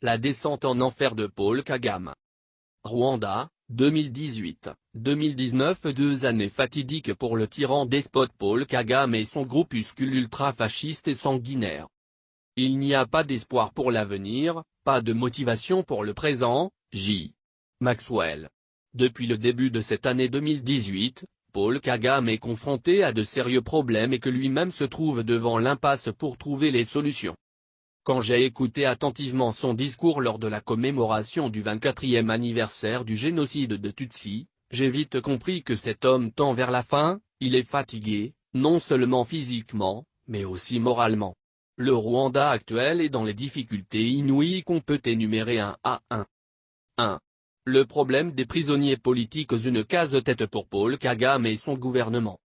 La descente en enfer de Paul Kagame. Rwanda, 2018-2019, 2 années fatidiques pour le tyran despote Paul Kagame et son groupuscule ultra-fasciste et sanguinaire. Il n'y a pas d'espoir pour l'avenir, pas de motivation pour le présent, J. Maxwell. Depuis le début de cette année 2018, Paul Kagame est confronté à de sérieux problèmes et que lui-même se trouve devant l'impasse pour trouver les solutions. Quand j'ai écouté attentivement son discours lors de la commémoration du 24e anniversaire du génocide de Tutsi, j'ai vite compris que cet homme tend vers la fin, il est fatigué, non seulement physiquement, mais aussi moralement. Le Rwanda actuel est dans les difficultés inouïes qu'on peut énumérer un à un. 1. Le problème des prisonniers politiques, une casse-tête pour Paul Kagame et son gouvernement.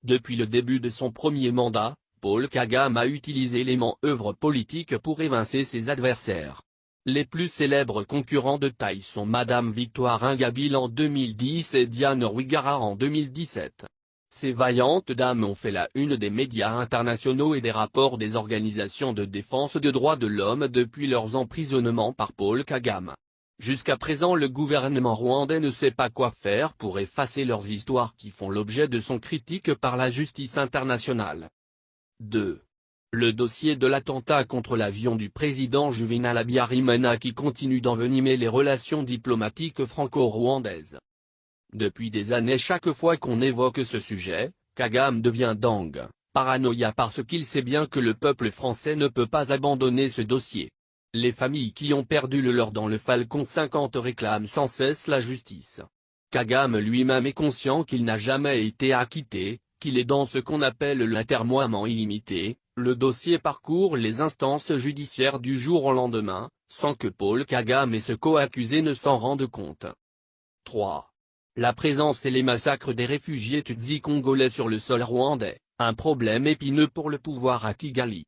Depuis le début de son premier mandat, Paul Kagame a utilisé les manœuvres politiques pour évincer ses adversaires. Les plus célèbres concurrents de taille sont Madame Victoire Ingabire en 2010 et Diane Rwigara en 2017. Ces vaillantes dames ont fait la une des médias internationaux et des rapports des organisations de défense des droits de l'homme depuis leurs emprisonnements par Paul Kagame. Jusqu'à présent, le gouvernement rwandais ne sait pas quoi faire pour effacer leurs histoires qui font l'objet de son critique par la justice internationale. 2. Le dossier de l'attentat contre l'avion du président Juvénal Habyarimana qui continue d'envenimer les relations diplomatiques franco-rwandaises. Depuis des années, chaque fois qu'on évoque ce sujet, Kagame devient dingue, paranoïa parce qu'il sait bien que le peuple français ne peut pas abandonner ce dossier. Les familles qui ont perdu le leur dans le Falcon 50 réclament sans cesse la justice. Kagame lui-même est conscient qu'il n'a jamais été acquitté, qu'il est dans ce qu'on appelle l'atermoiement illimité. Le dossier parcourt les instances judiciaires du jour au lendemain, sans que Paul Kagame et ce co-accusé ne s'en rendent compte. 3. La présence et les massacres des réfugiés tutsis congolais sur le sol rwandais, un problème épineux pour le pouvoir à Kigali.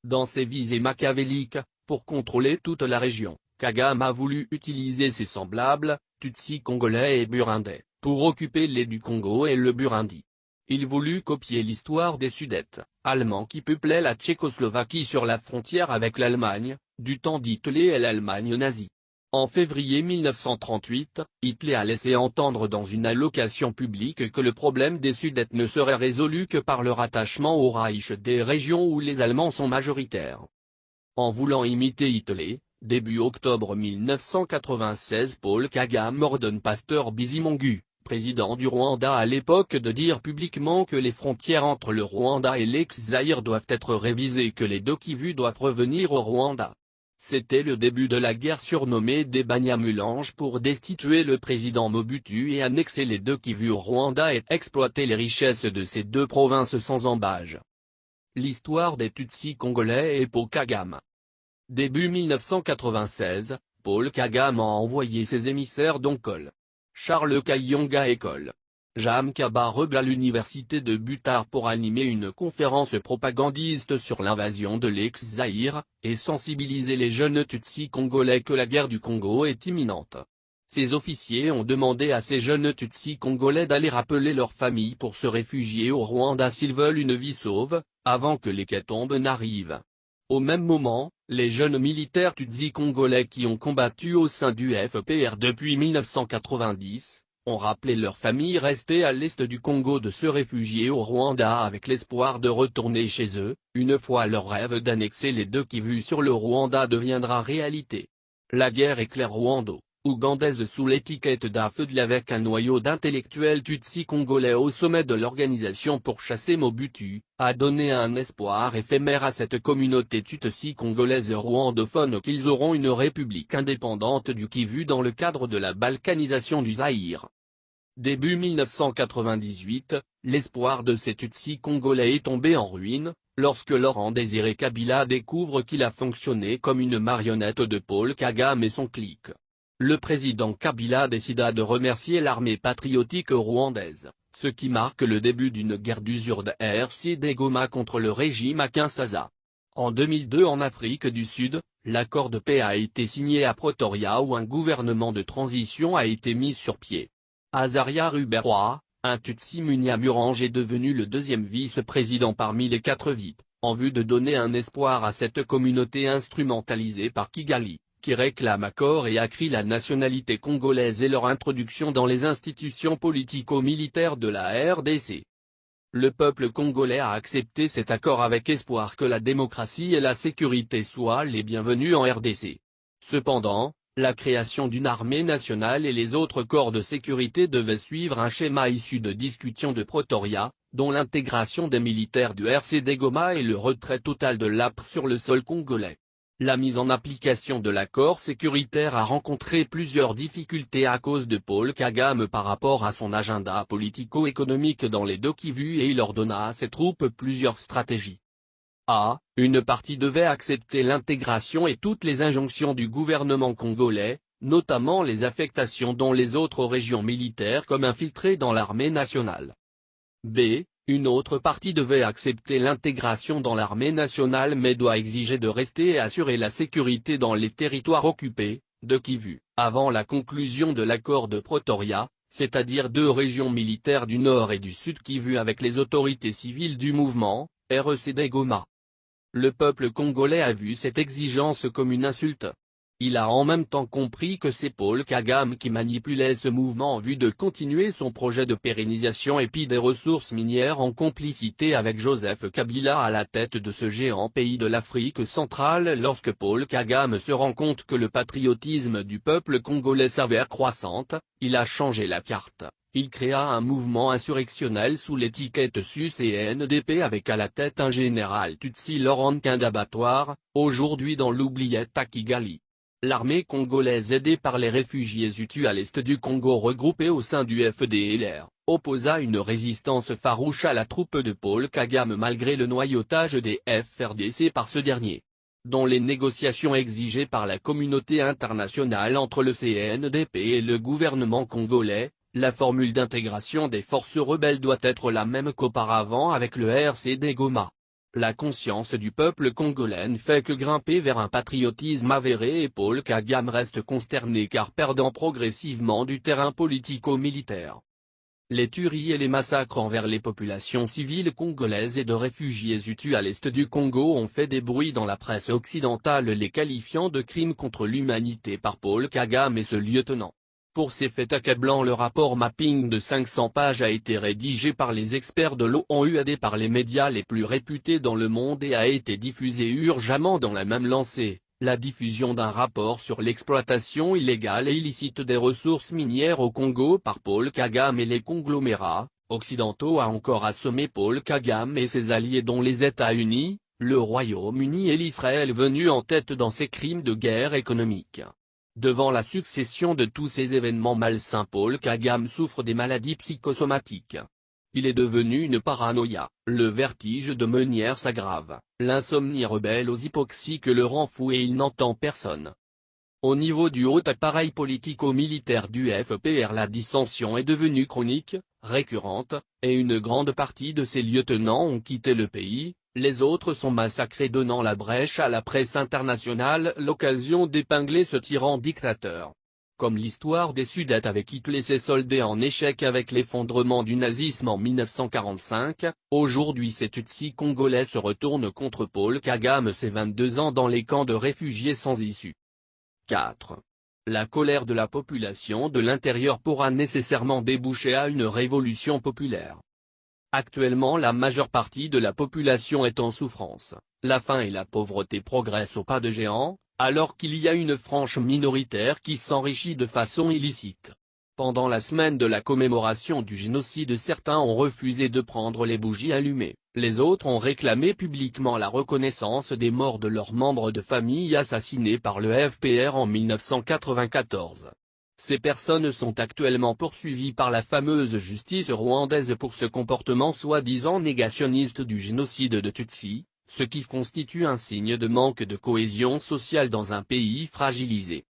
Dans ses visées machiavéliques, pour contrôler toute la région, Kagame a voulu utiliser ses semblables, tutsis congolais et burundais, pour occuper les du Congo et le Burundi. Il voulut copier l'histoire des Sudètes, Allemands qui peuplaient la Tchécoslovaquie sur la frontière avec l'Allemagne, du temps d'Hitler et l'Allemagne nazie. En février 1938, Hitler a laissé entendre dans une allocution publique que le problème des Sudètes ne serait résolu que par le rattachement au Reich des régions où les Allemands sont majoritaires. En voulant imiter Hitler, début octobre 1996, Paul Kagame ordonne Pasteur Bizimungu, président du Rwanda à l'époque, de dire publiquement que les frontières entre le Rwanda et l'ex-Zaïre doivent être révisées, que les deux Kivu doivent revenir au Rwanda. C'était le début de la guerre surnommée des Banyamulange pour destituer le président Mobutu et annexer les deux Kivu au Rwanda et exploiter les richesses de ces deux provinces sans embâge. L'histoire des Tutsis congolais et Paul Kagame. Début 1996, Paul Kagame a envoyé ses émissaires dont Col. Charles Kayonga et Col. Jam Kabarebe à l'université de Butar pour animer une conférence propagandiste sur l'invasion de l'ex-Zaïre, et sensibiliser les jeunes Tutsis congolais que la guerre du Congo est imminente. Ces officiers ont demandé à ces jeunes Tutsis congolais d'aller rappeler leurs familles pour se réfugier au Rwanda s'ils veulent une vie sauve, avant que l'hécatombe n'arrive. Au même moment, les jeunes militaires Tutsis congolais qui ont combattu au sein du FPR depuis 1990, ont rappelé leurs familles restées à l'est du Congo de se réfugier au Rwanda avec l'espoir de retourner chez eux, une fois leur rêve d'annexer les deux Kivu sur le Rwanda deviendra réalité. La guerre éclair rwando-ougandaise sous l'étiquette d'AFDL avec un noyau d'intellectuels Tutsis congolais au sommet de l'organisation pour chasser Mobutu, a donné un espoir éphémère à cette communauté Tutsi congolaise rwandophone qu'ils auront une république indépendante du Kivu dans le cadre de la balkanisation du Zaïre. Début 1998, l'espoir de ces Tutsis congolais est tombé en ruine, lorsque Laurent Désiré Kabila découvre qu'il a fonctionné comme une marionnette de Paul Kagame et son clique. Le président Kabila décida de remercier l'armée patriotique rwandaise, ce qui marque le début d'une guerre d'usure de RCD Goma contre le régime à Kinshasa. En 2002 en Afrique du Sud, l'accord de paix a été signé à Pretoria où un gouvernement de transition a été mis sur pied. Azaria Ruberwa, un Tutsi Munyamurange est devenu le deuxième vice-président parmi les 4 VIP, en vue de donner un espoir à cette communauté instrumentalisée par Kigali, qui réclament à corps et à cri la nationalité congolaise et leur introduction dans les institutions politico-militaires de la RDC. Le peuple congolais a accepté cet accord avec espoir que la démocratie et la sécurité soient les bienvenues en RDC. Cependant, la création d'une armée nationale et les autres corps de sécurité devaient suivre un schéma issu de discussions de Pretoria, dont l'intégration des militaires du RCD Goma et le retrait total de l'APR sur le sol congolais. La mise en application de l'accord sécuritaire a rencontré plusieurs difficultés à cause de Paul Kagame par rapport à son agenda politico-économique dans les deux Kivu et il ordonna à ses troupes plusieurs stratégies. Une partie devait accepter l'intégration et toutes les injonctions du gouvernement congolais, notamment les affectations dans les autres régions militaires comme infiltrées dans l'armée nationale. Une autre partie devait accepter l'intégration dans l'armée nationale mais doit exiger de rester et assurer la sécurité dans les territoires occupés, de Kivu, avant la conclusion de l'accord de Pretoria, c'est-à-dire deux régions militaires du Nord et du Sud Kivu avec les autorités civiles du mouvement, RCD Goma. Le peuple congolais a vu cette exigence comme une insulte. Il a en même temps compris que c'est Paul Kagame qui manipulait ce mouvement en vue de continuer son projet de pérennisation et puis des ressources minières en complicité avec Joseph Kabila à la tête de ce géant pays de l'Afrique centrale. Lorsque Paul Kagame se rend compte que le patriotisme du peuple congolais s'avère croissante, il a changé la carte. Il créa un mouvement insurrectionnel sous l'étiquette SUS-CNDP avec à la tête un général Tutsi Laurent Nkunda, aujourd'hui dans l'oubliette à Kigali. L'armée congolaise aidée par les réfugiés Hutus à l'est du Congo regroupés au sein du FDLR, opposa une résistance farouche à la troupe de Paul Kagame malgré le noyautage des FRDC par ce dernier. Dans les négociations exigées par la communauté internationale entre le CNDP et le gouvernement congolais, la formule d'intégration des forces rebelles doit être la même qu'auparavant avec le RCD Goma. La conscience du peuple congolais ne fait que grimper vers un patriotisme avéré et Paul Kagame reste consterné car perdant progressivement du terrain politico-militaire. Les tueries et les massacres envers les populations civiles congolaises et de réfugiés Hutus à l'est du Congo ont fait des bruits dans la presse occidentale les qualifiant de crimes contre l'humanité par Paul Kagame et ce lieutenant. Pour ces faits accablants, le rapport mapping de 500 pages a été rédigé par les experts de l'ONU aidés par les médias les plus réputés dans le monde et a été diffusé urgemment dans la même lancée, la diffusion d'un rapport sur l'exploitation illégale et illicite des ressources minières au Congo par Paul Kagame et les conglomérats occidentaux a encore assommé Paul Kagame et ses alliés dont les États-Unis, le Royaume-Uni et l'Israël venus en tête dans ces crimes de guerre économique. Devant la succession de tous ces événements malsains, Paul Kagame souffre des maladies psychosomatiques. Il est devenu une paranoïa, le vertige de Meunière s'aggrave, l'insomnie rebelle aux hypoxies que le rend fou et il n'entend personne. Au niveau du haut appareil politico-militaire du FPR, la dissension est devenue chronique, récurrente, et une grande partie de ses lieutenants ont quitté le pays. Les autres sont massacrés donnant la brèche à la presse internationale l'occasion d'épingler ce tyran dictateur. Comme l'histoire des Sudètes avec Hitler s'est soldée en échec avec l'effondrement du nazisme en 1945, aujourd'hui ces Tutsis congolais se retournent contre Paul Kagame ses 22 ans dans les camps de réfugiés sans issue. 4. La colère de la population de l'intérieur pourra nécessairement déboucher à une révolution populaire. Actuellement la majeure partie de la population est en souffrance, la faim et la pauvreté progressent au pas de géant, alors qu'il y a une frange minoritaire qui s'enrichit de façon illicite. Pendant la semaine de la commémoration du génocide, certains ont refusé de prendre les bougies allumées, les autres ont réclamé publiquement la reconnaissance des morts de leurs membres de famille assassinés par le FPR en 1994. Ces personnes sont actuellement poursuivies par la fameuse justice rwandaise pour ce comportement soi-disant négationniste du génocide de Tutsi, ce qui constitue un signe de manque de cohésion sociale dans un pays fragilisé.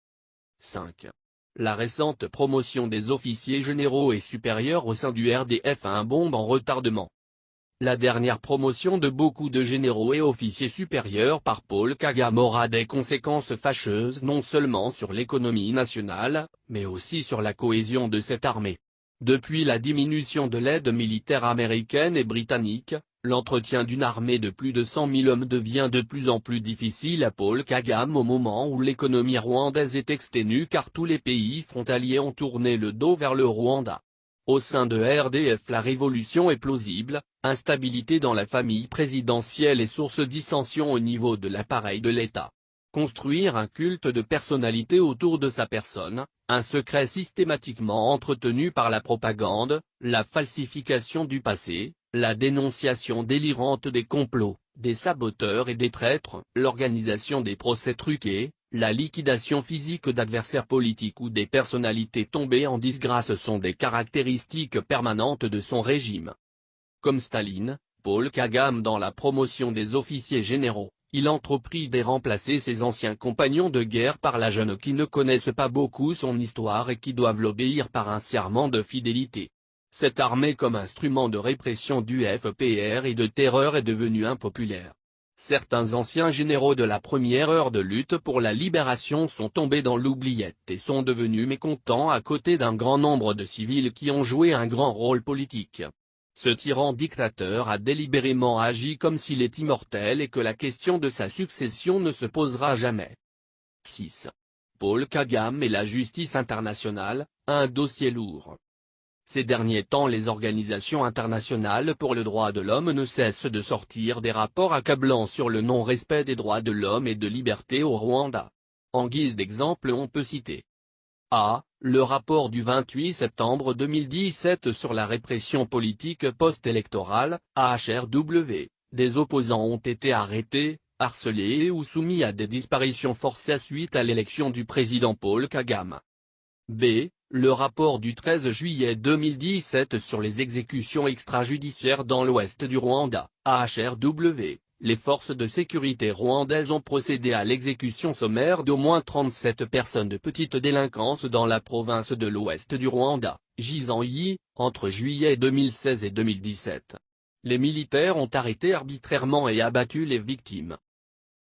5. La récente promotion des officiers généraux et supérieurs au sein du RDF a un bombe en retardement. La dernière promotion de beaucoup de généraux et officiers supérieurs par Paul Kagame aura des conséquences fâcheuses non seulement sur l'économie nationale, mais aussi sur la cohésion de cette armée. Depuis la diminution de l'aide militaire américaine et britannique, L'entretien d'une armée de plus de 100 000 hommes devient de plus en plus difficile à Paul Kagame au moment où l'économie rwandaise est exténue car tous les pays frontaliers ont tourné le dos vers le Rwanda. Au sein de RDF la révolution est plausible, instabilité dans la famille présidentielle et source dissension au niveau de l'appareil de l'État. Construire un culte de personnalité autour de sa personne, un secret systématiquement entretenu par la propagande, la falsification du passé, la dénonciation délirante des complots, des saboteurs et des traîtres, l'organisation des procès truqués, la liquidation physique d'adversaires politiques ou des personnalités tombées en disgrâce sont des caractéristiques permanentes de son régime. Comme Staline, Paul Kagame dans la promotion des officiers généraux, il entreprit de remplacer ses anciens compagnons de guerre par la jeune qui ne connaissent pas beaucoup son histoire et qui doivent l'obéir par un serment de fidélité. Cette armée comme instrument de répression du FPR et de terreur est devenue impopulaire. Certains anciens généraux de la première heure de lutte pour la libération sont tombés dans l'oubliette et sont devenus mécontents à côté d'un grand nombre de civils qui ont joué un grand rôle politique. Ce tyran dictateur a délibérément agi comme s'il est immortel et que la question de sa succession ne se posera jamais. 6. Paul Kagame et la justice internationale, un dossier lourd. Ces derniers temps les organisations internationales pour le droit de l'homme ne cessent de sortir des rapports accablants sur le non-respect des droits de l'homme et de liberté au Rwanda. En guise d'exemple on peut citer A. Le rapport du 28 septembre 2017 sur la répression politique post-électorale, HRW, des opposants ont été arrêtés, harcelés ou soumis à des disparitions forcées suite à l'élection du président Paul Kagame. B. Le rapport du 13 juillet 2017 sur les exécutions extrajudiciaires dans l'ouest du Rwanda, HRW, les forces de sécurité rwandaises ont procédé à l'exécution sommaire d'au moins 37 personnes de petite délinquance dans la province de l'ouest du Rwanda, Gizanyi, entre juillet 2016 et 2017. Les militaires ont arrêté arbitrairement et abattu les victimes.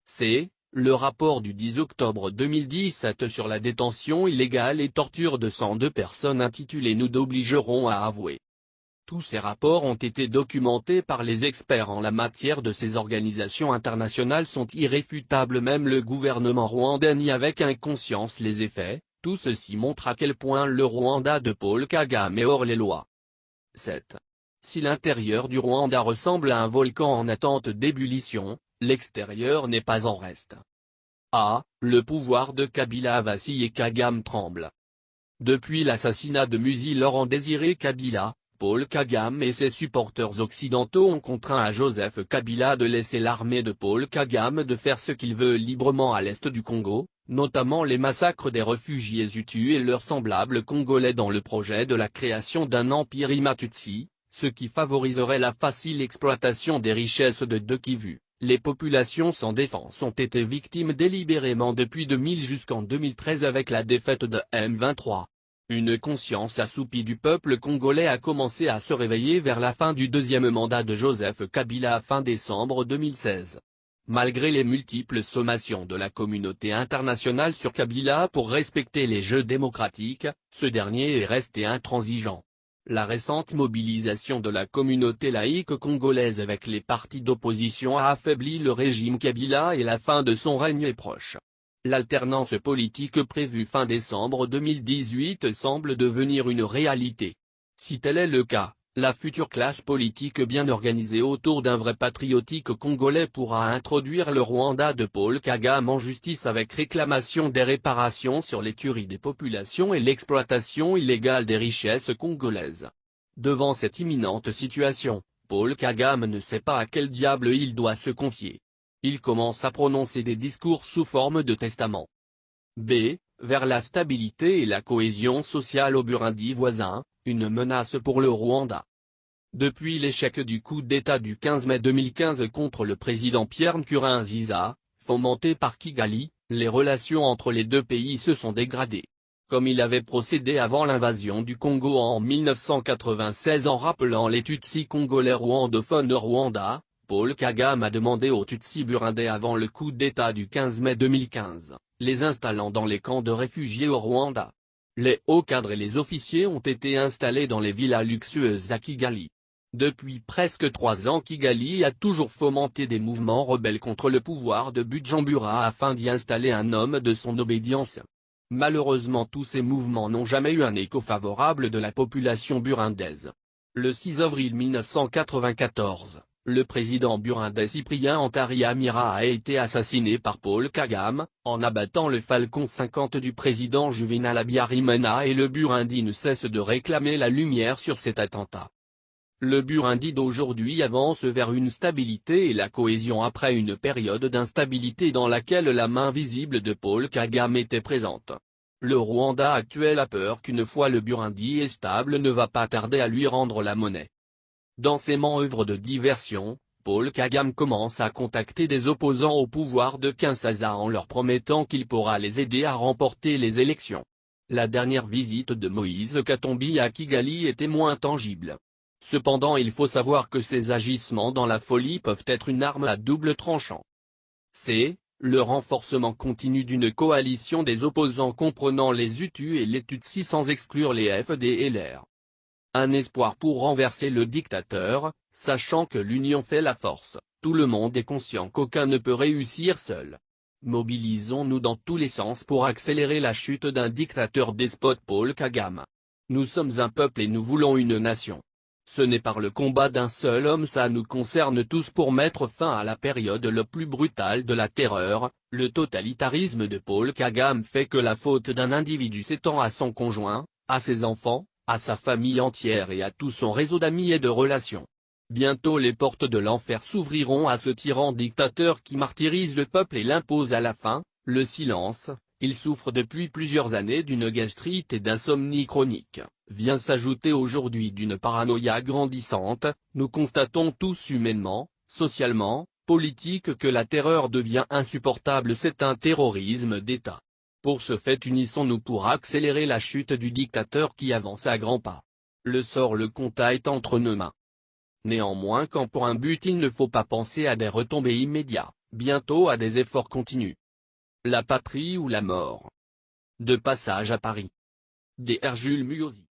C. Le rapport du 10 octobre 2017 sur la détention illégale et torture de 102 personnes intitulé Nous obligerons à avouer. Tous ces rapports ont été documentés par les experts en la matière de ces organisations internationales sont irréfutables même le gouvernement rwandais nie avec inconscience les effets, tout ceci montre à quel point le Rwanda de Paul Kagame est hors les lois. 7. Si l'intérieur du Rwanda ressemble à un volcan en attente d'ébullition, l'extérieur n'est pas en reste. A. Le pouvoir de Kabila vacille et Kagame tremble. Depuis l'assassinat de Musi Laurent Désiré Kabila, Paul Kagame et ses supporters occidentaux ont contraint à Joseph Kabila de laisser l'armée de Paul Kagame de faire ce qu'il veut librement à l'est du Congo, notamment les massacres des réfugiés Hutus et leurs semblables congolais dans le projet de la création d'un empire Hutu, ce qui favoriserait la facile exploitation des richesses de Kivu. Les populations sans défense ont été victimes délibérément depuis 2000 jusqu'en 2013 avec la défaite de M23. Une conscience assoupie du peuple congolais a commencé à se réveiller vers la fin du deuxième mandat de Joseph Kabila fin décembre 2016. Malgré les multiples sommations de la communauté internationale sur Kabila pour respecter les jeux démocratiques, ce dernier est resté intransigeant. La récente mobilisation de la communauté laïque congolaise avec les partis d'opposition a affaibli le régime Kabila et la fin de son règne est proche. L'alternance politique prévue fin décembre 2018 semble devenir une réalité. Si tel est le cas, la future classe politique bien organisée autour d'un vrai patriotique congolais pourra introduire le Rwanda de Paul Kagame en justice avec réclamation des réparations sur les tueries des populations et l'exploitation illégale des richesses congolaises. Devant cette imminente situation, Paul Kagame ne sait pas à quel diable il doit se confier. Il commence à prononcer des discours sous forme de testament. B. Vers la stabilité et la cohésion sociale au Burundi voisin, une menace pour le Rwanda. Depuis l'échec du coup d'État du 15 mai 2015 contre le président Pierre Nkurunziza, fomenté par Kigali, les relations entre les deux pays se sont dégradées. Comme il avait procédé avant l'invasion du Congo en 1996 en rappelant les Tutsis congolais rwandophones de Rwanda, Paul Kagame a demandé aux Tutsis burundais avant le coup d'État du 15 mai 2015, les installant dans les camps de réfugiés au Rwanda. Les hauts cadres et les officiers ont été installés dans les villas luxueuses à Kigali. Depuis presque 3 ans, Kigali a toujours fomenté des mouvements rebelles contre le pouvoir de Bujumbura afin d'y installer un homme de son obédience. Malheureusement, tous ces mouvements n'ont jamais eu un écho favorable de la population burundaise. Le 6 avril 1994, le président burundais Cyprien Ntaryamira a été assassiné par Paul Kagame, en abattant le Falcon 50 du président Juvenal Habyarimana, et le Burundi ne cesse de réclamer la lumière sur cet attentat. Le Burundi d'aujourd'hui avance vers une stabilité et la cohésion après une période d'instabilité dans laquelle la main visible de Paul Kagame était présente. Le Rwanda actuel a peur qu'une fois le Burundi est stable ne va pas tarder à lui rendre la monnaie. Dans ses manœuvres de diversion, Paul Kagame commence à contacter des opposants au pouvoir de Kinshasa en leur promettant qu'il pourra les aider à remporter les élections. La dernière visite de Moïse Katumbi à Kigali était moins tangible. Cependant, il faut savoir que ces agissements dans la folie peuvent être une arme à double tranchant. C'est le renforcement continu d'une coalition des opposants comprenant les Hutus et les Tutsis sans exclure les FDLR. Un espoir pour renverser le dictateur, sachant que l'union fait la force. Tout le monde est conscient qu'aucun ne peut réussir seul. Mobilisons-nous dans tous les sens pour accélérer la chute d'un dictateur despote Paul Kagame. Nous sommes un peuple et nous voulons une nation. Ce n'est par le combat d'un seul homme, ça nous concerne tous, pour mettre fin à la période le plus brutale de la terreur. Le totalitarisme de Paul Kagame fait que la faute d'un individu s'étend à son conjoint, à ses enfants, à sa famille entière et à tout son réseau d'amis et de relations. Bientôt les portes de l'enfer s'ouvriront à ce tyran dictateur qui martyrise le peuple et l'impose à la fin, le silence. Il souffre depuis plusieurs années d'une gastrite et d'insomnie chronique, vient s'ajouter aujourd'hui d'une paranoïa grandissante. Nous constatons tous humainement, socialement, politique que la terreur devient insupportable, c'est un terrorisme d'État. Pour ce fait, unissons-nous pour accélérer la chute du dictateur qui avance à grands pas. Le sort, le comtat est entre nos mains. Néanmoins, quand pour un but il ne faut pas penser à des retombées immédiates, bientôt à des efforts continus. La patrie ou la mort. De passage à Paris. Dr Jules Muyosi.